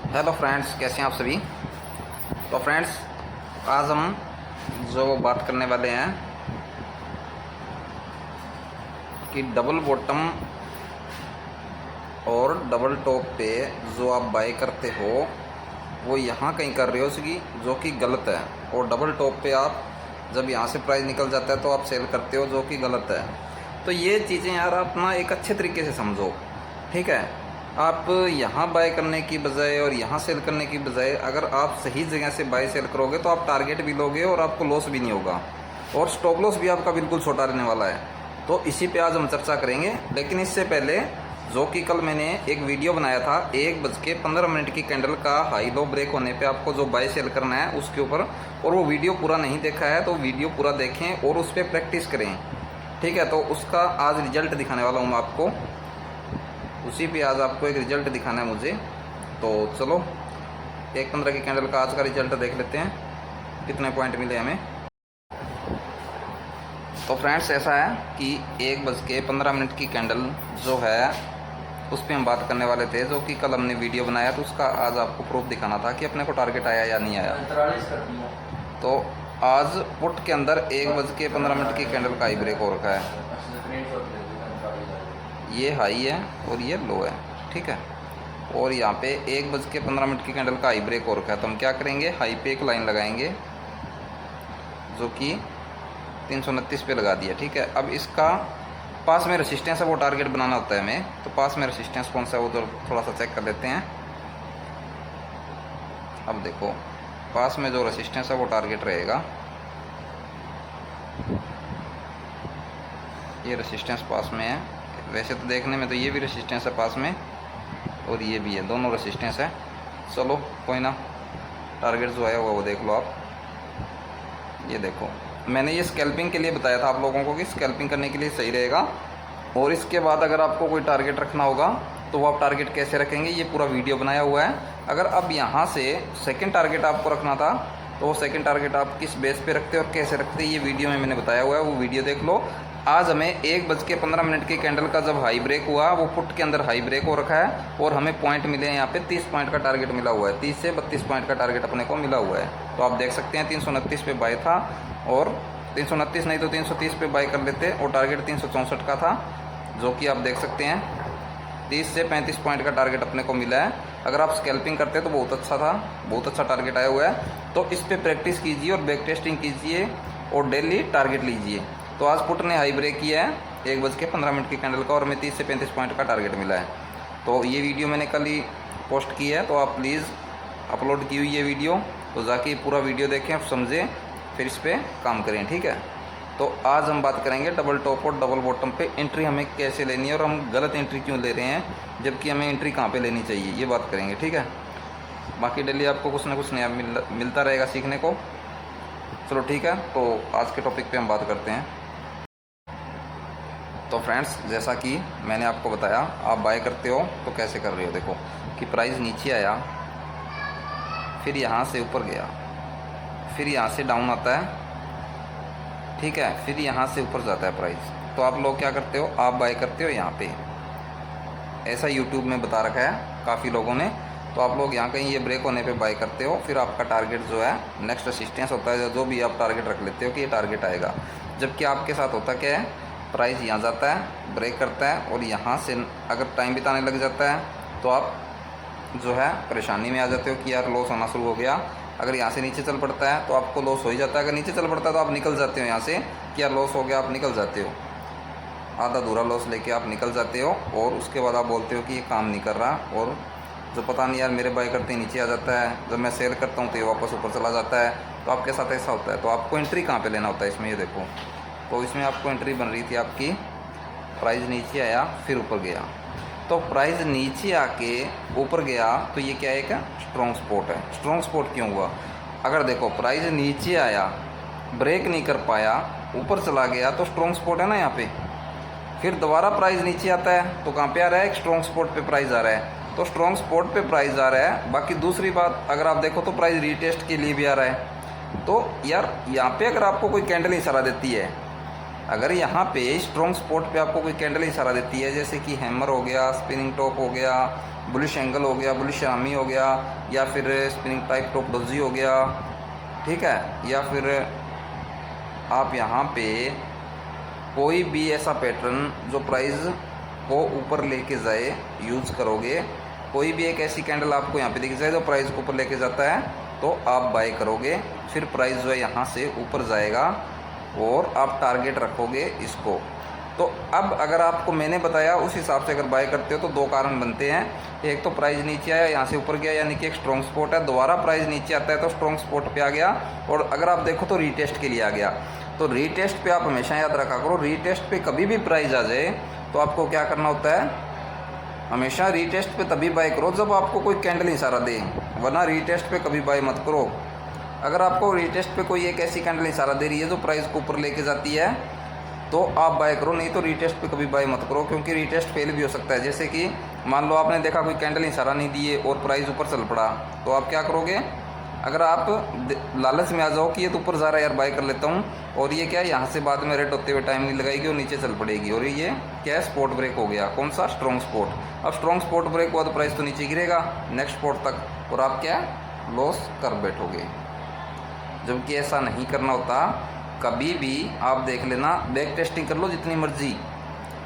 Hello friends, कैसे हैं आप सभी। तो फ्रेंड्स, आज हम जो बात करने वाले हैं कि डबल बॉटम और डबल टॉप पे जो आप बाय करते हो वो यहाँ कहीं कर रहे हो उसकी जो कि गलत है, और डबल टॉप पे आप जब यहाँ से प्राइस निकल जाता है तो आप सेल करते हो जो कि गलत है। तो ये चीज़ें यार आप ना एक अच्छे तरीके से समझो, ठीक है। आप यहाँ बाय करने की बजाय और यहाँ सेल करने की बजाय अगर आप सही जगह से बाय सेल करोगे तो आप टारगेट भी लोगे और आपको लॉस भी नहीं होगा, और स्टॉप लॉस भी आपका बिल्कुल छोटा रहने वाला है। तो इसी पे आज हम चर्चा करेंगे। लेकिन इससे पहले जो कि कल मैंने एक वीडियो बनाया था 1:15 की कैंडल का हाई लो ब्रेक होने पे आपको जो बाय सेल करना है उसके ऊपर, और वो वीडियो पूरा नहीं देखा है तो वीडियो पूरा देखें और उस पर प्रैक्टिस करें, ठीक है। तो उसका आज रिजल्ट दिखाने वाला हूँ मैं आपको, उसी पे आज आपको एक रिजल्ट दिखाना है मुझे। तो चलो 1:15 की कैंडल का आज का रिजल्ट देख लेते हैं, कितने पॉइंट मिले हमें। तो फ्रेंड्स, ऐसा है कि 1:15 की कैंडल जो है उस पर हम बात करने वाले थे, जो कि कल हमने वीडियो बनाया तो उसका आज आपको प्रूफ दिखाना था कि अपने को टारगेट आया या नहीं आया। तो आज पुट के अंदर 1:15 की कैंडल का हाई ब्रेक हो रखा है, ये हाई है और ये लो है, ठीक है। और यहाँ पे 1:15 की कैंडल का हाई ब्रेक हो रखा है, तो हम क्या करेंगे, हाई पे एक लाइन लगाएंगे जो कि 329 पे लगा दिया, ठीक है। अब इसका पास में रेसिस्टेंस है, वो टारगेट बनाना होता है हमें। तो पास में रेसिस्टेंस कौन सा है वो तो थोड़ा सा चेक कर लेते हैं। अब देखो, पास में जो रेसिस्टेंस है वो टारगेट रहेगा, ये रेसिस्टेंस पास में है। वैसे तो देखने में तो ये भी रेसिस्टेंस है पास में और ये भी है, दोनों रेसिस्टेंस है। चलो कोई ना, टारगेट जो आया होगा वो देख लो आप। ये देखो, मैंने ये स्कैल्पिंग के लिए बताया था आप लोगों को कि स्कैल्पिंग करने के लिए सही रहेगा। और इसके बाद अगर आपको कोई टारगेट रखना होगा तो वो आप टारगेट कैसे रखेंगे, ये पूरा वीडियो बनाया हुआ है। अगर अब यहाँ से सेकंड टारगेट आपको रखना था तो वो सेकंड टारगेट आप किस बेस पे रखते और कैसे रखते, ये वीडियो में मैंने बताया हुआ है, वो वीडियो देख लो। आज हमें 1:15 की कैंडल का जब हाई ब्रेक हुआ, वो पुट के अंदर हाई ब्रेक हो रखा है और हमें पॉइंट मिले हैं यहाँ पे 30 पॉइंट का टारगेट मिला हुआ है, 30 से 32 पॉइंट का टारगेट अपने को मिला हुआ है। तो आप देख सकते हैं 329 पे बाय था, और 329 नहीं तो 330 पे बाय कर लेते, और टारगेट 364 का था, जो कि आप देख सकते हैं 30 से 35 पॉइंट का टारगेट अपने को मिला है। अगर आप स्कैल्पिंग करते तो बहुत अच्छा था, बहुत अच्छा टारगेट आया हुआ है। तो इस पर प्रैक्टिस कीजिए और बैक टेस्टिंग कीजिए और डेली टारगेट लीजिए। तो आज पुट ने हाई ब्रेक किया है 1:15 की कैंडल का, और हमें 30 से 35 पॉइंट का टारगेट मिला है। तो ये वीडियो मैंने कल ही पोस्ट की है, तो आप प्लीज़ अपलोड की हुई ये वीडियो, तो जाके पूरा वीडियो देखें, आप समझें, फिर इस पर काम करें, ठीक है। तो आज हम बात करेंगे डबल टॉप और डबल बॉटम पे एंट्री हमें कैसे लेनी है, और हम गलत एंट्री क्यों ले रहे हैं जबकि हमें एंट्री कहाँ पे लेनी चाहिए, ये बात करेंगे, ठीक है। बाकी डेली आपको कुछ ना कुछ नया मिलता रहेगा सीखने को। चलो ठीक है, तो आज के टॉपिक पे हम बात करते हैं। तो फ्रेंड्स, जैसा कि मैंने आपको बताया, आप बाय करते हो तो कैसे कर रहे हो। देखो कि प्राइस नीचे आया, फिर यहाँ से ऊपर गया, फिर यहाँ से डाउन आता है, ठीक है, फिर यहाँ से ऊपर जाता है प्राइस। तो आप लोग क्या करते हो, आप बाय करते हो यहाँ पे, ऐसा यूट्यूब में बता रखा है काफ़ी लोगों ने। तो आप लोग यहाँ कहीं ये ब्रेक होने पे बाय करते हो, फिर आपका टारगेट जो है नेक्स्ट रेसिस्टेंस होता है, जो भी आप टारगेट रख लेते हो कि ये टारगेट आएगा। जबकि आपके साथ होता क्या है, प्राइस यहाँ जाता है, ब्रेक करता है, और यहाँ से अगर टाइम बिताने लग जाता है तो आप जो है परेशानी में आ जाते हो कि यार लॉस होना शुरू हो गया। अगर यहाँ से नीचे चल पड़ता है तो आपको लॉस हो ही जाता है, अगर नीचे चल पड़ता है तो आप निकल जाते हो यहाँ से कि यार लॉस हो गया, आप निकल जाते हो, आधा अधूरा लॉस लेके आप निकल जाते हो। और उसके बाद आप बोलते हो कि ये काम नहीं कर रहा, और जो पता नहीं यार मेरे बाय करते ही नीचे आ जाता है, जब मैं सेल करता हूँ तो ये वापस ऊपर चला जाता है। तो आपके साथ ऐसा होता है। तो आपको एंट्री कहाँ पे लेना होता है इसमें, ये देखो। तो इसमें आपको एंट्री बन रही थी आपकी, प्राइस नीचे आया फिर ऊपर गया, तो प्राइस नीचे आके ऊपर गया तो ये क्या है, एक स्ट्रॉन्ग स्पॉट है। स्ट्रॉन्ग स्पॉट क्यों हुआ, अगर देखो प्राइस नीचे आया, ब्रेक नहीं कर पाया, ऊपर चला गया, तो स्ट्रॉन्ग स्पॉट है ना यहाँ पे। फिर दोबारा प्राइस नीचे आता है तो कहाँ पे आ रहा है, एक स्ट्रॉन्ग स्पॉट पे प्राइस आ रहा है, तो स्ट्रॉन्ग स्पॉट पे प्राइस आ रहा है। बाकी दूसरी बात, अगर आप देखो तो प्राइस रीटेस्ट के लिए भी आ रहा है। तो यार यहाँ पे अगर आपको कोई कैंडल इशारा देती है, अगर यहाँ पे स्ट्रॉन्ग स्पॉट पे आपको कोई कैंडल इशारा देती है, जैसे कि हैमर हो गया, स्पिनिंग टॉप हो गया, बुलिश एंगल हो गया, बुलिश शामी हो गया, या फिर स्पिनिंग टाइप टॉप डोजी हो गया, ठीक है, या फिर आप यहाँ पे कोई भी ऐसा पैटर्न जो प्राइस को ऊपर लेके जाए यूज़ करोगे। कोई भी एक ऐसी कैंडल आपको यहाँ पे दिख जाए जो प्राइस को ऊपर लेके जाता है तो आप बाय करोगे, फिर प्राइस जो है यहाँ से ऊपर जाएगा और आप टारगेट रखोगे इसको। तो अब अगर आपको मैंने बताया उस हिसाब से अगर बाय करते हो तो दो कारण बनते हैं। एक तो प्राइस नीचे आया, यहाँ से ऊपर गया, यानी कि एक स्ट्रॉन्ग स्पॉट है, दोबारा प्राइस नीचे आता है तो स्ट्रॉन्ग स्पॉट पे आ गया, और अगर आप देखो तो रीटेस्ट के लिए आ गया। तो रीटेस्ट पे आप हमेशा याद रखा करो, रीटेस्ट पे कभी भी प्राइस आ जाए तो आपको क्या करना होता है, हमेशा रीटेस्ट पे तभी बाय करो जब आपको कोई कैंडल इशारा दे, वरना रीटेस्ट पे कभी बाय मत करो। अगर आपको रीटेस्ट पे कोई एक ऐसी कैंडल इशारा दे रही है जो प्राइस को ऊपर लेके जाती है तो आप बाय करो, नहीं तो रीटेस्ट पे कभी बाय मत करो, क्योंकि रीटेस्ट फेल भी हो सकता है। जैसे कि मान लो आपने देखा कोई कैंडल इशारा नहीं दिए और प्राइस ऊपर चल पड़ा, तो आप क्या करोगे, अगर आप लालच में आ जाओ कि ये तो ऊपर जा रहा है यार बाय कर लेता हूँ, और ये क्या है यहाँ से बाद में रेड होते हुए टाइम नहीं लगाएगी और नीचे चल पड़ेगी, और ये क्या है, स्पॉट ब्रेक हो गया। कौन सा, स्ट्रॉन्ग स्पॉट। अब स्ट्रॉन्ग स्पॉट ब्रेक हुआ तो प्राइस तो नीचे गिरेगा नेक्स्ट स्पॉट तक, और आप क्या लॉस कर बैठोगे, जबकि ऐसा नहीं करना होता। कभी भी आप देख लेना, बैक टेस्टिंग कर लो जितनी मर्जी,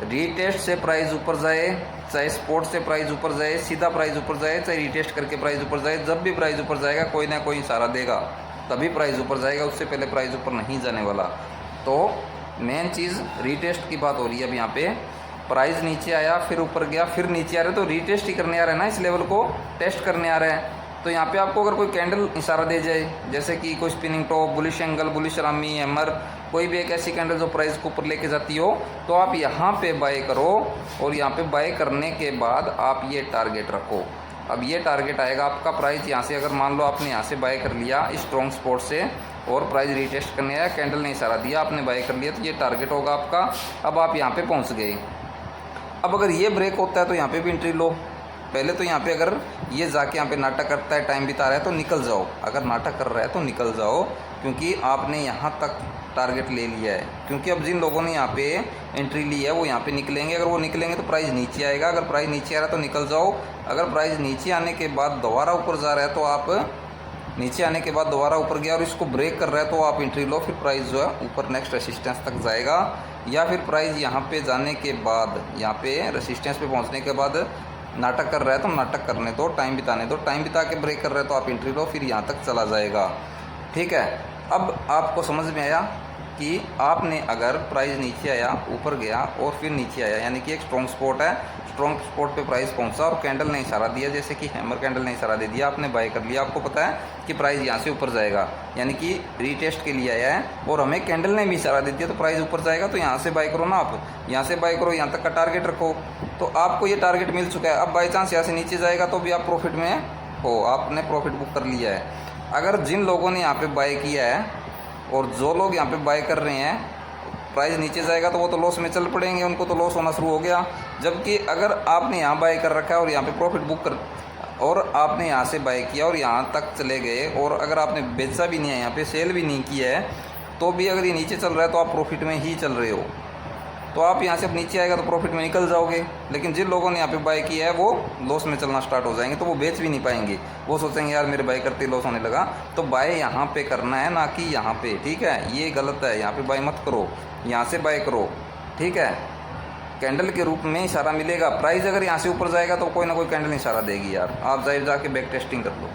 रीटेस्ट से प्राइस ऊपर जाए, चाहे स्पॉट से प्राइस ऊपर जाए, सीधा प्राइस ऊपर जाए, चाहे रीटेस्ट करके प्राइस ऊपर जाए, जब भी प्राइस ऊपर जाएगा कोई ना कोई इशारा देगा तभी प्राइस ऊपर जाएगा, उससे पहले प्राइस ऊपर नहीं जाने वाला। तो मेन चीज़ रीटेस्ट की बात हो रही है। अब यहाँ पे प्राइस नीचे आया, फिर ऊपर गया, फिर नीचे आ रहा है, तो रीटेस्ट ही करने आ रहा है ना, इस लेवल को टेस्ट करने आ रहा है। तो यहाँ पे आपको अगर कोई कैंडल इशारा दे जाए, जैसे कि कोई spinning top, bullish angle, bullish Rami, hammer, कोई भी एक ऐसी कैंडल जो प्राइस को ऊपर लेके जाती हो, तो आप यहाँ पे बाय करो, और यहाँ पे बाय करने के बाद आप ये टारगेट रखो। अब ये टारगेट आएगा आपका, प्राइस यहाँ से अगर मान लो आपने यहाँ से बाय कर लिया स्ट्रॉन्ग स्पॉट से, और प्राइस रीटेस्ट करने आया, कैंडल ने इशारा दिया, आपने बाय कर लिया, तो ये टारगेट होगा आपका। अब आप यहाँ पे पहुँच गए। अब अगर ये ब्रेक होता है तो यहाँ पे भी एंट्री लो। पहले तो यहाँ पे अगर ये जाके यहाँ पे नाटक करता है, टाइम बिता रहा है, तो निकल जाओ। अगर नाटक कर रहा है तो निकल जाओ, क्योंकि आपने यहाँ तक टारगेट ले लिया है। क्योंकि अब जिन लोगों ने यहाँ पे एंट्री ली है वो यहाँ पे निकलेंगे, अगर वो निकलेंगे तो प्राइस नीचे आएगा। अगर प्राइस नीचे आ रहा है तो निकल जाओ। अगर प्राइस नीचे आने के बाद दोबारा ऊपर जा रहा है तो आप, नीचे आने के बाद दोबारा ऊपर गया और इसको ब्रेक कर रहा है तो आप एंट्री लो, फिर प्राइस जो है ऊपर नेक्स्ट रेसिस्टेंस तक जाएगा। या फिर प्राइस यहाँ पे जाने के बाद, यहाँ पे रेसिस्टेंस पे पहुँचने के बाद नाटक कर रहा है तो नाटक करने दो, टाइम बिताने दो। टाइम बिता के ब्रेक कर रहा है तो आप एंट्री लो, फिर यहाँ तक चला जाएगा। ठीक है, अब आपको समझ में आया कि आपने अगर प्राइस नीचे आया, ऊपर गया और फिर नीचे आया, यानी कि एक स्ट्रॉन्ग स्पॉट है, स्ट्रॉन्ग स्पॉट पे प्राइस पहुंचा और कैंडल ने इशारा दिया, जैसे कि हैमर कैंडल ने इशारा दे दिया, आपने बाय कर लिया। आपको पता है कि प्राइस यहाँ से ऊपर जाएगा, यानी कि रीटेस्ट के लिए आया है, और हमें कैंडल ने भी इशारा दे दिया तो प्राइस ऊपर जाएगा। तो यहाँ से बाय करो ना, आप यहाँ से बाय करो, यहाँ तक का टारगेट रखो। तो आपको ये टारगेट मिल चुका है। अब बाई चांस यहाँ से नीचे जाएगा तो भी आप प्रॉफिट में हो, आपने प्रॉफिट बुक कर लिया है। अगर जिन लोगों ने यहाँ पे बाय किया है और जो लोग यहाँ पे बाय कर रहे हैं, प्राइस नीचे जाएगा तो वो तो लॉस में चल पड़ेंगे, उनको तो लॉस होना शुरू हो गया। जबकि अगर आपने यहाँ बाय कर रखा है और यहाँ पे प्रॉफिट बुक कर, और आपने यहाँ से बाय किया और यहाँ तक चले गए, और अगर आपने बेचा भी नहीं है, यहाँ पे सेल भी नहीं किया है, तो भी अगर ये नीचे चल रहा है तो आप प्रॉफिट में ही चल रहे हो। तो आप यहाँ से अब नीचे आएगा तो प्रॉफिट में निकल जाओगे। लेकिन जिन लोगों ने यहाँ पे बाय किया है वो लॉस में चलना स्टार्ट हो जाएंगे, तो वो बेच भी नहीं पाएंगे। वो सोचेंगे यार मेरे बाय करते लॉस होने लगा। तो बाय यहाँ पे करना है, ना कि यहाँ पे। ठीक है, ये गलत है, यहाँ पे बाय मत करो, यहाँ से बाय करो। ठीक है, कैंडल के रूप में इशारा मिलेगा। प्राइस अगर यहाँ से ऊपर जाएगा तो कोई ना कोई कैंडल इशारा देगी यार, आप जाके बैक टेस्टिंग कर लो।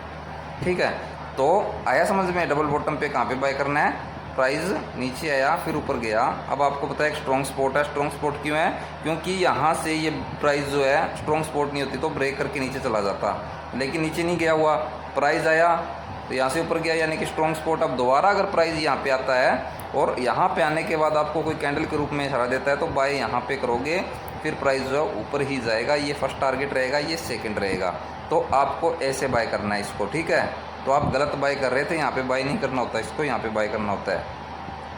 ठीक है, तो आया समझ में डबल बॉटम पे कहाँ पे बाय करना है। प्राइस नीचे आया फिर ऊपर गया। अब आपको पता है एक स्ट्रॉन्ग स्पॉट है। स्ट्रॉन्ग स्पॉट क्यों है? क्योंकि यहाँ से ये प्राइस जो है स्ट्रॉन्ग स्पॉट नहीं होती तो ब्रेक करके नीचे चला जाता, लेकिन नीचे नहीं गया हुआ। प्राइस आया तो यहाँ से ऊपर गया, यानी कि स्ट्रॉन्ग स्पॉट। अब दोबारा अगर प्राइस यहाँ पे आता है और यहाँ पे आने के बाद आपको कोई कैंडल के रूप में इशारा देता है तो बाय यहाँ पे करोगे, फिर प्राइस जो है ऊपर ही जाएगा। ये फर्स्ट टारगेट रहेगा, ये सेकंड रहेगा। तो आपको ऐसे बाय करना है इसको। ठीक है, तो आप गलत बाय कर रहे थे, यहाँ पे बाय नहीं करना होता, इसको यहाँ पे बाय करना होता है।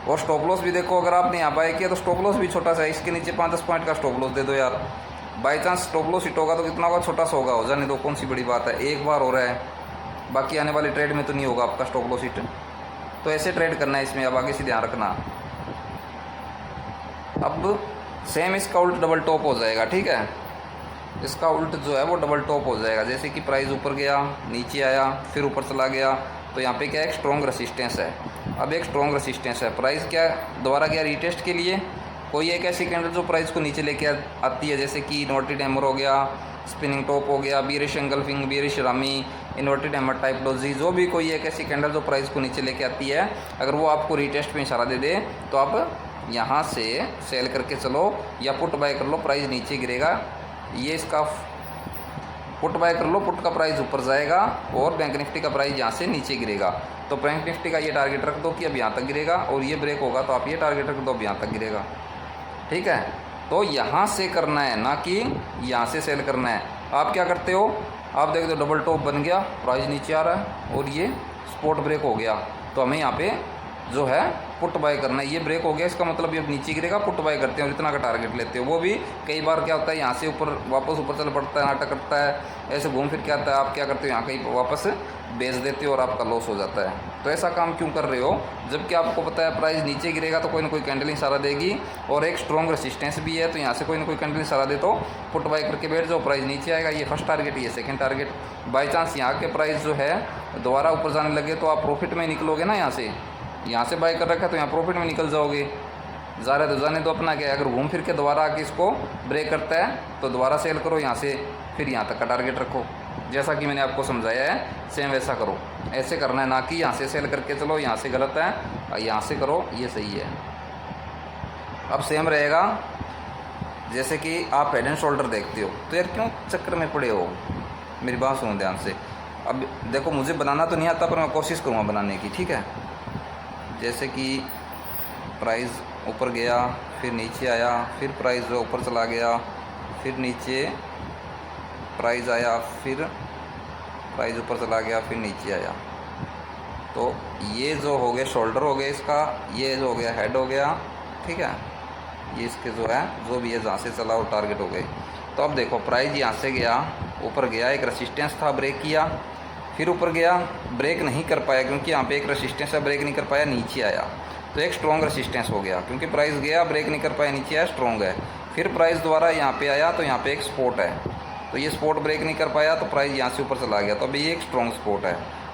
और स्टॉप लॉस भी देखो, अगर आपने यहाँ बाय किया तो स्टॉप लॉस भी छोटा सा है, इसके नीचे 5-10 पॉइंट का स्टॉप लॉस दे दो यार। By chance stop loss hit होगा तो कितना होगा, छोटा सा होगा, हो जाने दो, कौन सी बड़ी बात है। एक बार हो रहा है, बाकी आने वाली ट्रेड में तो नहीं होगा आपका स्टॉप लॉस हिट। तो ऐसे ट्रेड करना है इसमें, अब आगे से ध्यान रखना। अब सेम इसका उल्ट डबल टॉप हो जाएगा। ठीक है, इसका उल्ट जो है वो डबल टॉप हो जाएगा। जैसे कि प्राइस ऊपर गया, नीचे आया, फिर ऊपर चला गया, तो यहाँ पे क्या एक स्ट्रॉन्ग रेसिस्टेंस है। अब एक स्ट्रॉन्ग रेसिस्टेंस है, प्राइस क्या दोबारा गया रीटेस्ट के लिए। कोई एक ऐसी कैंडल जो प्राइस को नीचे लेके आती है, जैसे कि इन्वर्टेड हैमर हो गया, स्पिनिंग टॉप हो गया, bearish engulfing, bearish Rami, inverted hammer type doji, जो भी कोई एक ऐसी कैंडल जो प्राइस को नीचे लेके आती है, अगर वो आपको रीटेस्ट पे इशारा दे दे तो आप यहाँ से सेल करके चलो या पुट बाय कर लो, प्राइस नीचे गिरेगा। ये इसका पुट बाय कर लो, पुट का प्राइस ऊपर जाएगा और बैंक निफ्टी का प्राइस यहाँ से नीचे गिरेगा। तो बैंक निफ्टी का ये टारगेट रख दो कि अब यहाँ तक गिरेगा, और ये ब्रेक होगा तो आप ये टारगेट रख दो अब यहाँ तक गिरेगा। ठीक है, तो यहाँ से करना है, ना कि यहाँ से सेल करना है। आप क्या करते हो, आप देखते हो डबल टॉप बन गया, प्राइस नीचे आ रहा है और ये स्पॉट ब्रेक हो गया, तो हमें यहाँ पे जो है पुट बाय करना है। ये ब्रेक हो गया, इसका मतलब ये नीचे गिरेगा, पुट बाय करते हैं और इतना का टारगेट लेते हो। वो भी कई बार क्या होता है, यहाँ से ऊपर वापस ऊपर चल पड़ता है, नाटक करता है, ऐसे घूम फिर के आता है, आप क्या करते हो यहाँ कहीं वापस बेच देते हो और आपका लॉस हो जाता है। तो ऐसा काम क्यों कर रहे हो, जबकि आपको पता है प्राइस नीचे गिरेगा तो कोई ना कोई कैंडल इशारा देगी और एक स्ट्रॉन्ग रेसिस्टेंस भी है, तो यहाँ से कोई ना कोई कैंडल इशारा दे तो पुट बाय करके बैठ जाओ, प्राइस नीचे आएगा। ये फर्स्ट टारगेट, ये सेकंड टारगेट। बाई चांस यहाँ के प्राइस जो है दोबारा ऊपर जाने लगे तो आप प्रॉफिट में निकलोगे ना। यहाँ से बाय कर रखा है तो यहाँ प्रॉफिट में निकल जाओगे। जा रहे तो जाने दो, अपना क्या है। अगर घूम फिर के दोबारा आके इसको ब्रेक करता है तो दोबारा सेल करो यहाँ से, फिर यहाँ तक का टारगेट रखो। जैसा कि मैंने आपको समझाया है सेम वैसा करो, ऐसे करना है, ना कि यहाँ से सेल करके चलो यहाँ से गलत है, यहाँ से करो ये सही है। अब सेम रहेगा, जैसे कि आप हेड एंड शोल्डर देखते हो तो यार क्यों चक्कर में पड़े हो, मेरी बात सुनो ध्यान से। अब देखो मुझे बनाना तो नहीं आता पर मैं कोशिश करूँगा बनाने की, ठीक है। जैसे कि प्राइस ऊपर गया, फिर नीचे आया, फिर प्राइस जो ऊपर चला गया, फिर नीचे प्राइस आया, फिर प्राइस ऊपर चला गया, फिर नीचे आया। तो ये जो हो गया शोल्डर हो गया इसका, ये जो हो गया हेड हो गया, ठीक है। ये इसके जो है जो भी है जहाँ से चला वो टारगेट हो गए। तो अब देखो प्राइस यहाँ से गया, ऊपर गया, एक रेसिस्टेंस था, ब्रेक किया, फिर ऊपर गया, ब्रेक नहीं कर पाया क्योंकि यहाँ पे एक रेसिस्टेंस है, ब्रेक नहीं कर पाया, नीचे आया तो एक स्ट्रॉन्ग रेसिस्टेंस हो गया, क्योंकि प्राइस गया, ब्रेक नहीं कर पाया, नीचे आया, स्ट्रॉन्ग है। फिर प्राइस दोबारा यहाँ पे आया तो यहाँ पे एक स्पॉट है, तो ये स्पॉट ब्रेक नहीं कर पाया तो प्राइस यहाँ से ऊपर चला गया, तो अभी ये एक स्ट्रॉन्ग स्पॉट है,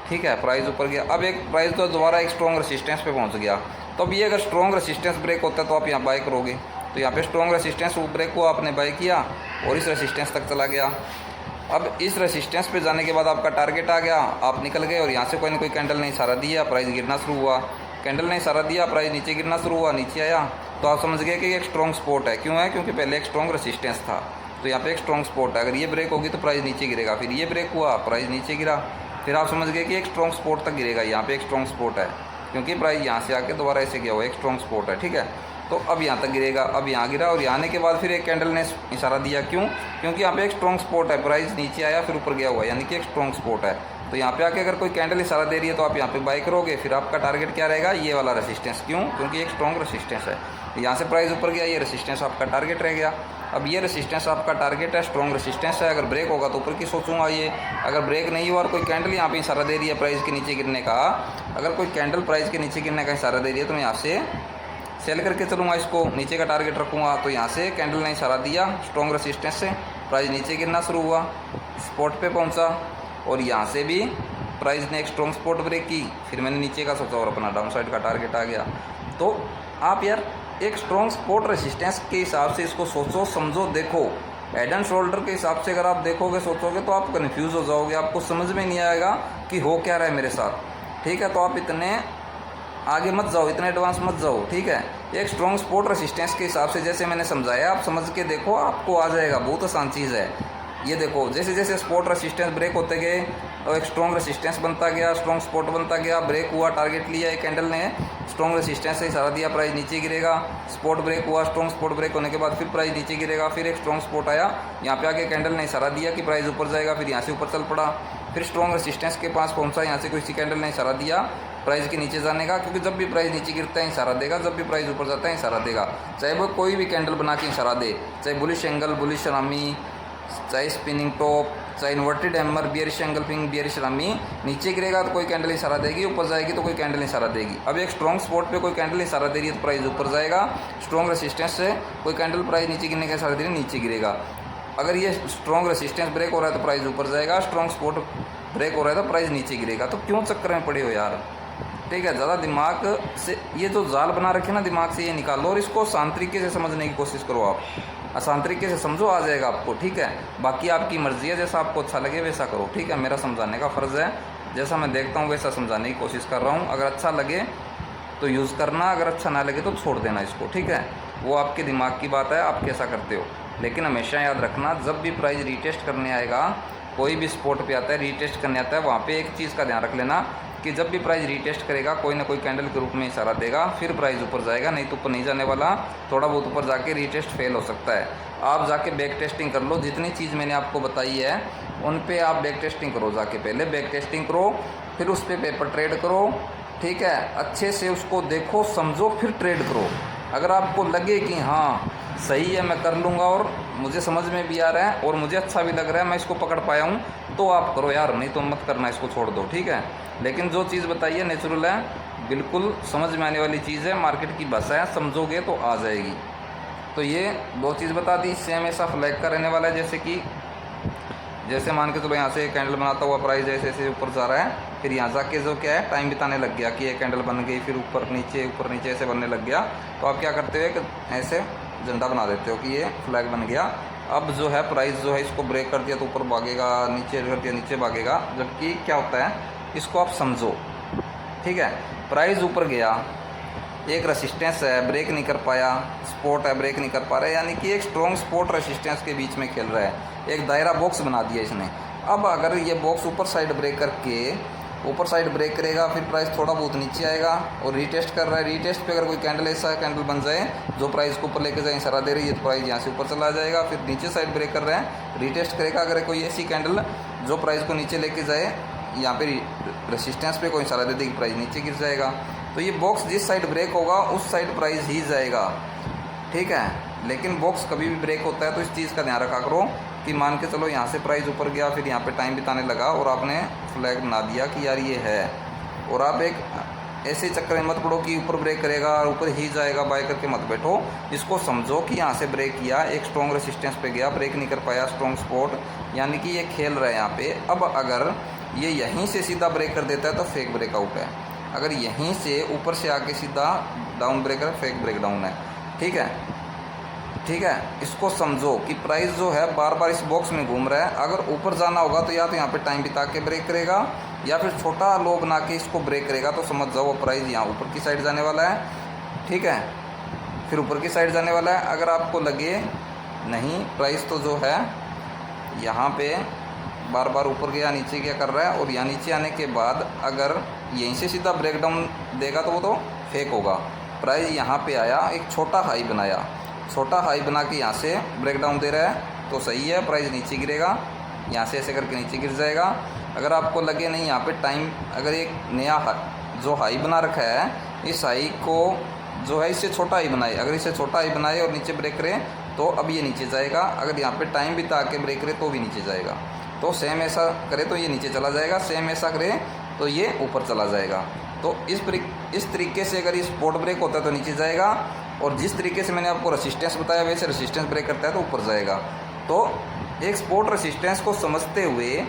ठीक है। प्राइस ऊपर गया, अब एक प्राइस तो दोबारा एक स्ट्रॉन्ग रेसिस्टेंस पे पहुँच गया, तो अब ये अगर स्ट्रॉन्ग रेसिस्टेंस ब्रेक होता है तो आप यहाँ बाय करोगे। तो यहाँ पे स्ट्रॉन्ग रेसिस्टेंस ब्रेक को आपने बाय किया और इस रेसिस्टेंस तक चला गया। अब इस रेसिस्टेंस पे जाने के बाद आपका टारगेट आ गया, आप निकल गए और यहाँ से कोई ना कोई कैंडल ने इशारा दिया, प्राइस गिरना शुरू हुआ, कैंडल ने इशारा दिया, प्राइस नीचे गिरना शुरू हुआ, नीचे आया, तो आप समझ गए कि एक स्ट्रॉन्ग स्पॉट है। क्यों है, क्योंकि पहले एक स्ट्रॉन्ग रेसिस्टेंस था, तो यहाँ पे एक स्ट्रॉन्ग स्पॉट है। अगर ये ब्रेक होगी तो प्राइस नीचे गिरेगा, फिर ये ब्रेक हुआ, प्राइस नीचे गिरा, फिर आप समझ गए कि एक स्ट्रॉन्ग स्पॉट तक गिरेगा। यहाँ पे एक स्ट्रॉन्ग स्पॉट है क्योंकि प्राइस यहाँ से आके दोबारा ऐसे गया हुआ, एक स्ट्रॉन्ग स्पॉट है, ठीक है। तो अब यहाँ तक गिरेगा, अब यहाँ गिरा और यहाँ आने के बाद फिर एक कैंडल ने इशारा दिया। क्यों, क्योंकि यहाँ पे एक स्ट्रॉन्ग स्पॉट है, प्राइस नीचे आया फिर ऊपर गया हुआ, यानी कि एक स्ट्रॉन्ग स्पॉट है। तो यहाँ पे आके अगर कोई कैंडल इशारा दे रही है तो आप यहाँ पे बाय करोगे, फिर आपका टारगेट क्या रहेगा, ये वाला रेसिस्टेंस। क्यों, क्योंकि एक स्ट्रॉन्ग रेसिस्टेंस है। यहाँ से प्राइस ऊपर गया, ये रेसिस्टेंस आपका टारगेट रह गया। अब ये रेसिस्टेंस आपका टारगेट है, स्ट्रॉन्ग रेसिस्टेंस है। अगर ब्रेक होगा तो ऊपर की सोचूंगा ये, अगर ब्रेक नहीं हुआ और कोई कैंडल यहाँ पे इशारा दे रही है प्राइस के नीचे गिरने का, अगर कोई कैंडल प्राइस के नीचे गिरने का इशारा दे रही है तो मैं यहाँ से सेल करके चलूँगा, इसको नीचे का टारगेट रखूँगा। तो यहाँ से कैंडल ने इशारा दिया स्ट्रॉन्ग रेसिस्टेंस से, प्राइस नीचे गिरना शुरू हुआ, स्पॉट पे पहुँचा और यहाँ से भी प्राइस ने एक स्ट्रॉन्ग स्पॉट ब्रेक की, फिर मैंने नीचे का सोचा और अपना डाउन साइड का टारगेट आ गया। तो आप यार एक स्ट्रॉन्ग स्पॉट रेसिस्टेंस के हिसाब से इसको सोचो, समझो, देखो। हेड एंड शोल्डर के हिसाब से अगर आप देखोगे, सोचोगे तो आप कन्फ्यूज़ हो जाओगे, आपको समझ में नहीं आएगा कि हो क्या रहा है मेरे साथ, ठीक है। तो आप इतने आगे मत जाओ, इतने एडवांस मत जाओ, ठीक है। एक स्ट्रॉन्ग स्पॉट रेसिस्टेंस के हिसाब से जैसे मैंने समझाया, आप समझ के देखो, आपको आ जाएगा, बहुत आसान चीज़ है। ये देखो, जैसे जैसे स्पॉट रेसिस्टेंस ब्रेक होते गए और एक स्ट्रॉन्ग रेसिस्टेंस बनता गया, स्ट्रॉन्ग स्पॉट बनता गया, ब्रेक हुआ, टारगेट लिया, एक कैंडल ने स्ट्रॉन्ग रेसिस्टेंस से इशारा दिया, प्राइस नीचे गिरेगा, स्पॉट ब्रेक हुआ, स्ट्रॉन्ग स्पॉट ब्रेक होने के बाद फिर प्राइस नीचे गिरेगा, फिर एक स्ट्रॉन्ग स्पॉट आया, यहाँ पे आके कैंडल ने इशारा दिया कि प्राइस ऊपर जाएगा, फिर यहाँ से ऊपर चल पड़ा, फिर स्ट्रॉन्ग रेसिस्टेंस के पास पहुँचा, यहाँ से किसी कैंडल ने इशारा दिया प्राइस के नीचे जाने का, क्योंकि जब भी प्राइस नीचे गिरता है इशारा देगा, जब भी प्राइस ऊपर जाता है इशारा देगा, चाहे वो कोई भी कैंडल बना के इशारा दे, चाहे बुलिश एंगल, बुलिश रामी, चाहे स्पिनिंग टॉप, चाहे inverted hammer, bearish engulfing, bearish Rami, नीचे गिरेगा तो कोई कैंडल इशारा देगी, ऊपर जाएगी तो कोई कैंडल इशारा देगी। अब एक स्ट्रॉन्ग स्पॉट पे कोई कैंडल इशारा दे रही है तो प्राइस ऊपर जाएगा, स्ट्रॉन्ग रेसिस्टेंस से कोई कैंडल प्राइस नीचे गिरने का इशारा दे रही है, नीचे गिरेगा। अगर ये स्ट्रॉन्ग रेसिस्टेंस ब्रेक हो रहा है तो प्राइस ऊपर जाएगा, स्ट्रॉन्ग सपोर्ट ब्रेक हो रहा है तो प्राइस नीचे गिरेगा। तो क्यों चक्कर में पड़े हो यार, ठीक है। ज़्यादा दिमाग से ये जो जाल बना रखे ना दिमाग से, ये निकाल लो और इसको आसान तरीके से समझने की कोशिश करो। आप आसान तरीके से समझो, आ जाएगा आपको, ठीक है। बाकी आपकी मर्ज़ी है, जैसा आपको अच्छा लगे वैसा करो, ठीक है। मेरा समझाने का फ़र्ज़ है, जैसा मैं देखता हूँ वैसा समझाने की कोशिश कर रहा हूँ। अगर अच्छा लगे तो यूज़ करना, अगर अच्छा ना लगे तो छोड़ देना इसको, ठीक है। वो आपके दिमाग की बात है, आप कैसा करते हो। लेकिन हमेशा याद रखना, जब भी प्राइस रीटेस्ट करने आएगा, कोई भी स्पॉट पे आता है रीटेस्ट करने आता है, वहाँ पे एक चीज़ का ध्यान रख लेना कि जब भी प्राइस रीटेस्ट करेगा कोई ना कोई कैंडल के रूप में इशारा देगा, फिर प्राइस ऊपर जाएगा, नहीं तो ऊपर नहीं जाने वाला। थोड़ा बहुत ऊपर जाके रीटेस्ट फेल हो सकता है। आप जाके बैक टेस्टिंग कर लो, जितनी चीज़ मैंने आपको बताई है उन पे आप बैक टेस्टिंग करो, जाके पहले बैक टेस्टिंग करो, फिर उस पर पेपर ट्रेड करो, ठीक है। अच्छे से उसको देखो, समझो, फिर ट्रेड करो। अगर आपको लगे कि हाँ सही है, मैं कर लूँगा और मुझे समझ में भी आ रहा है और मुझे अच्छा भी लग रहा है, मैं इसको पकड़ पाया हूँ, तो आप करो यार, नहीं तो मत करना, इसको छोड़ दो, ठीक है। लेकिन जो चीज़ बताई है नेचुरल है, बिल्कुल समझ में आने वाली चीज़ है, मार्केट की भाषा है, समझोगे तो आ जाएगी। तो ये दो चीज़ बता दी। सेम ऐसा फ्लैग का रहने वाला है, जैसे मान के चलो यहाँ से कैंडल बनाता हुआ प्राइस ऐसे ऐसे ऊपर जा रहा है, फिर यहाँ जाके जो क्या है टाइम बिताने लग गया कि ये कैंडल बन गई, फिर ऊपर नीचे ऐसे बनने लग गया। तो आप क्या करते हो, कि ऐसे झंडा बना देते हो कि ये फ्लैग बन गया। अब जो है प्राइस जो है इसको ब्रेक कर दिया तो ऊपर भागेगा, नीचे कर दिया नीचे भागेगा। जबकि क्या होता है, इसको आप समझो, ठीक है। प्राइस ऊपर गया, एक रेसिस्टेंस है, ब्रेक नहीं कर पाया, सपोर्ट है, ब्रेक नहीं कर पा रहा है, यानी कि एक स्ट्रॉन्ग सपोर्ट रेसिस्टेंस के बीच में खेल रहा है। एक दायरा बॉक्स बना दिया इसने। अब अगर ये बॉक्स ऊपर साइड ब्रेक करेगा, फिर प्राइस थोड़ा बहुत नीचे आएगा और रीटेस्ट कर रहा है। रीटेस्ट पे अगर कोई कैंडल ऐसा कैंडल बन जाए जो प्राइस को ऊपर लेके जाए, इशारा दे रही है, तो प्राइस यहाँ से ऊपर चला जाएगा। फिर नीचे साइड ब्रेक कर रहा है, रीटेस्ट करेगा। अगर कोई ऐसी कैंडल जो प्राइस को नीचे लेके जाए, यहाँ पे रेसिस्टेंस पे कोई इशारा दे देगी, प्राइस नीचे गिर जाएगा। तो ये बॉक्स जिस साइड ब्रेक होगा उस साइड प्राइस ही जाएगा, ठीक है। लेकिन बॉक्स कभी भी ब्रेक होता है तो इस चीज़ का ध्यान रखा करो कि मान के चलो यहाँ से प्राइस ऊपर गया, फिर यहाँ पे टाइम बिताने लगा और आपने फ्लैग बना दिया कि यार ये है, और आप एक ऐसे चक्कर में मत पड़ो कि ऊपर ब्रेक करेगा और ऊपर ही जाएगा, बाय करके मत बैठो। इसको समझो कि यहाँ से ब्रेक किया, एक स्ट्रॉन्ग रेसिस्टेंस पे गया, ब्रेक नहीं कर पाया, स्ट्रॉन्ग सपोर्ट, यानी कि ये खेल रहा है यहाँ पे। अब अगर ये यहीं से सीधा ब्रेक कर देता है तो फेक ब्रेकआउट है। अगर यहीं से ऊपर से आके सीधा down breaker, fake break down है, ठीक है, ठीक है। इसको समझो कि प्राइस जो है बार बार इस बॉक्स में घूम रहा है। अगर ऊपर जाना होगा तो या तो यहाँ पे टाइम बिता के ब्रेक करेगा, या फिर छोटा लो बना के इसको ब्रेक करेगा। तो समझ जाओ वो प्राइस यहाँ ऊपर की साइड जाने वाला है, ठीक है, फिर ऊपर की साइड जाने वाला है। अगर आपको लगे नहीं प्राइस तो जो है यहाँ पे बार बार ऊपर गया नीचे क्या कर रहा है, और यहाँ नीचे आने के बाद अगर यहीं से सीधा ब्रेक डाउन देगा तो वो तो फेक होगा। प्राइस यहाँ पे आया, एक छोटा हाई बनाया, छोटा हाई बना के यहाँ से ब्रेक डाउन दे रहा है तो सही है, प्राइस नीचे गिरेगा, यहाँ से ऐसे करके नीचे गिर जाएगा। अगर आपको लगे नहीं यहाँ पे टाइम, अगर एक नया जो हाई बना रखा है, इस हाई को जो है इससे छोटा हाई बनाए, अगर इससे छोटा हाई बनाए और नीचे ब्रेक करे तो अब ये नीचे जाएगा। अगर यहाँ पे टाइम बिता के ब्रेक करे तो भी नीचे जाएगा। तो सेम ऐसा करे तो ये नीचे चला जाएगा, सेम ऐसा करे तो ये ऊपर चला जाएगा। तो इस तरीके से अगर ये सपोर्ट ब्रेक होता है तो नीचे जाएगा, और जिस तरीके से मैंने आपको रेसिस्टेंस बताया वैसे रेसिस्टेंस ब्रेक करता है तो ऊपर जाएगा। तो एक सपोर्ट रेसिस्टेंस को समझते हुए,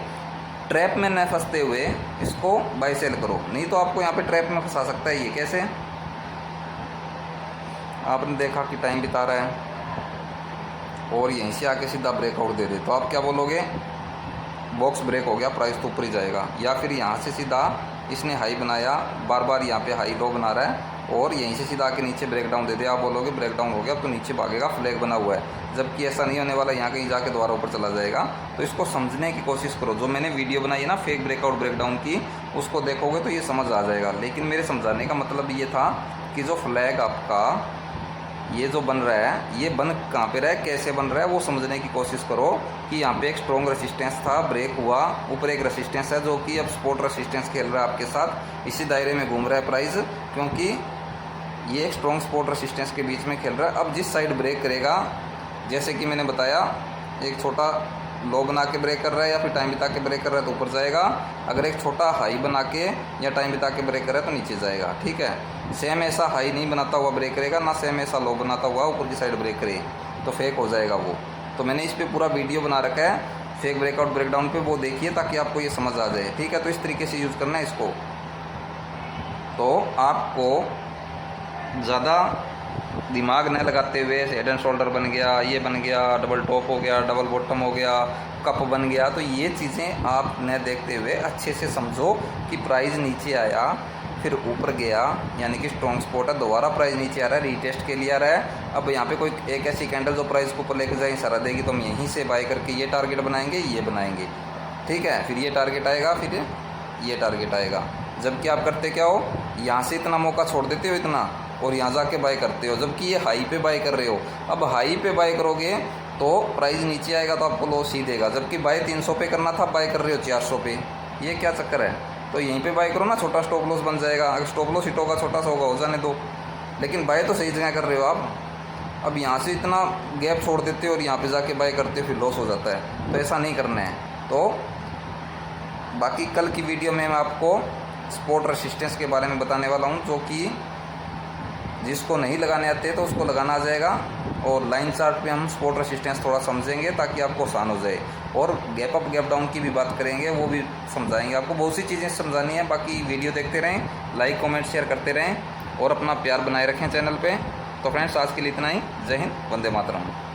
ट्रैप में न फंसते हुए इसको बाय सेल करो, नहीं तो आपको यहाँ पे ट्रैप में फंसा सकता है। ये कैसे, आपने देखा कि टाइम बिता रहा है और यहीं से आके सीधा ब्रेकआउट दे दे, तो आप क्या बोलोगे, बॉक्स ब्रेक हो गया, प्राइस तो ऊपर ही जाएगा। या फिर यहाँ से सीधा इसने हाई बनाया, बार बार यहाँ पे हाई लो बना रहा है और यहीं से सीधा आके नीचे ब्रेक डाउन दे दे, आप बोलोगे ब्रेक डाउन हो गया तो नीचे भागेगा, फ्लैग बना हुआ है। जबकि ऐसा नहीं होने वाला, यहाँ कहीं जाके दोबारा ऊपर चला जाएगा। तो इसको समझने की कोशिश करो। जो मैंने वीडियो बनाई है ना फेक ब्रेकआउट ब्रेक डाउन की, उसको देखोगे तो ये समझ आ जाएगा। लेकिन मेरे समझाने का मतलब ये था कि जो फ्लैग आपका ये जो बन रहा है, ये बन कहाँ पे रहा है, कैसे बन रहा है, वो समझने की कोशिश करो। कि यहाँ पे एक स्ट्रॉन्ग रेसिस्टेंस था, ब्रेक हुआ, ऊपर एक रेसिस्टेंस है जो कि अब सपोर्ट रेसिस्टेंस खेल रहा है आपके साथ, इसी दायरे में घूम रहा है प्राइस, क्योंकि ये एक स्ट्रॉन्ग सपोर्ट रेसिस्टेंस के बीच में खेल रहा है। अब जिस साइड ब्रेक करेगा, जैसे कि मैंने बताया, एक छोटा लो बना के ब्रेक कर रहा है या फिर टाइम बिता के ब्रेक कर रहा है तो ऊपर जाएगा। अगर एक छोटा हाई बना के या टाइम बिता के ब्रेक कर रहा है तो नीचे जाएगा, ठीक है। सेम ऐसा हाई नहीं बनाता हुआ ब्रेक करेगा, ना सेम ऐसा लो बनाता हुआ ऊपर की साइड ब्रेक करे, तो फेक हो जाएगा वो। तो मैंने इस पर पूरा वीडियो बना रखा है फेक ब्रेकआउट ब्रेकडाउन पे, वो देखिए ताकि आपको ये समझ आ जाए। ठीक है, तो इस तरीके से यूज़ करना है इसको। तो आपको ज़्यादा दिमाग न लगाते हुए हेड एंड शोल्डर बन गया, ये बन गया, डबल टॉप हो गया, डबल बॉटम हो गया, कप बन गया, तो ये चीज़ें आप न देखते हुए अच्छे से समझो कि प्राइस नीचे आया फिर ऊपर गया, यानी कि स्ट्रॉन्ग स्पॉट है, दोबारा प्राइस नीचे आ रहा है, रीटेस्ट के लिए आ रहा है। अब यहाँ पे कोई एक ऐसी कैंडल जो प्राइस को ऊपर लेके जाए सरा देगी, तो हम यहीं से बाय करके ये टारगेट बनाएंगे, ये बनाएंगे। ठीक है, फिर ये टारगेट आएगा, फिर ये टारगेट आएगा। जबकि आप करते क्या हो, यहाँ से इतना मौका छोड़ देते हो इतना, और यहाँ जाके बाय करते हो, जबकि ये हाई पे बाय कर रहे हो। अब हाई पे बाय करोगे तो प्राइस नीचे आएगा तो आपको लॉस ही देगा, जबकि बाय 300 पे करना था, बाय कर रहे हो 400 पे। ये क्या चक्कर है? तो यहीं पे बाय करो ना, छोटा स्टॉप लॉस बन जाएगा। अगर स्टॉप लॉस हिट होगा छोटा सा होगा, हो जाने दो, लेकिन बाय तो सही जगह कर रहे हो आप। अब यहाँ से इतना गैप छोड़ देते हो और यहाँ पे जाके बाय करते हो, फिर लॉस हो जाता है। तो ऐसा नहीं करना है। तो बाकी कल की वीडियो में मैं आपको सपोर्ट रेसिस्टेंस के बारे में बताने वाला हूँ, जो कि जिसको नहीं लगाने आते तो उसको लगाना आ जाएगा। और लाइन चार्ट पे हम सपोर्ट रेसिस्टेंस थोड़ा समझेंगे ताकि आपको आसान हो जाए। और गैप अप गैप डाउन की भी बात करेंगे, वो भी समझाएंगे आपको। बहुत सी चीज़ें समझानी है। बाकी वीडियो देखते रहें, लाइक कमेंट शेयर करते रहें और अपना प्यार बनाए रखें चैनल पे। तो फ्रेंड्स, आज के लिए इतना ही। जय हिंद, वंदे मातरम।